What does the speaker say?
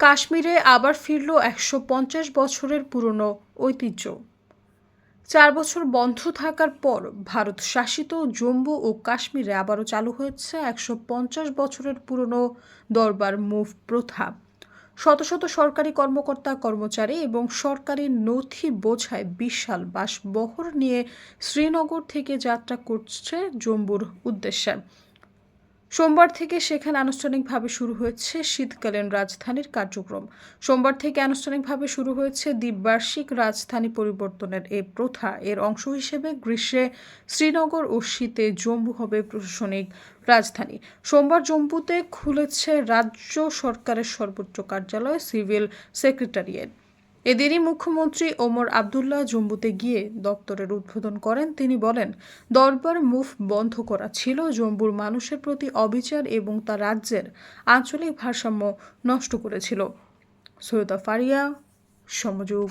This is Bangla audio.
কাশ্মীরে আবার ফিরল ১৫০ বছরের পুরনো ঐতিহ্য। ৪ বছর বন্ধ থাকার পর ভারত শাসিত জম্মু ও কাশ্মীরে আবারও চালু হয়েছে ১৫০ বছরের পুরনো দরবার মুভ প্রথা। শত শত সরকারি কর্মকর্তা কর্মচারী এবং সরকারি নথি বোঝায় বিশাল বাসবহর নিয়ে শ্রীনগর থেকে যাত্রা করছে জম্মুর উদ্দেশ্যে। সোমবার থেকে সেখানে আনুষ্ঠানিকভাবে শুরু হয়েছে শীতকালীন রাজধানীর কার্যক্রম। সোমবার থেকে আনুষ্ঠানিকভাবে শুরু হয়েছে দ্বিবার্ষিক রাজধানী পরিবর্তনের এই প্রথা। এর অংশ হিসেবে গ্রীষ্মে শ্রীনগর ও শীতে জম্মু হবে প্রশাসনিক রাজধানী। সোমবার জম্মুতে খুলেছে রাজ্য সরকারের সর্বোচ্চ কার্যালয়, সিভিল সেক্রেটারিয়েট। এদিনই মুখ্যমন্ত্রী ওমর আবদুল্লাহ জম্মুতে গিয়ে দপ্তরের উদ্বোধন করেন। তিনি বলেন, দরবার মুভ বন্ধ করা ছিল জম্মুর মানুষের প্রতি অবিচার এবং তা রাজ্যের আঞ্চলিক ভারসাম্য নষ্ট করেছিল। সৈয়দা ফারিয়া, সমযোগ।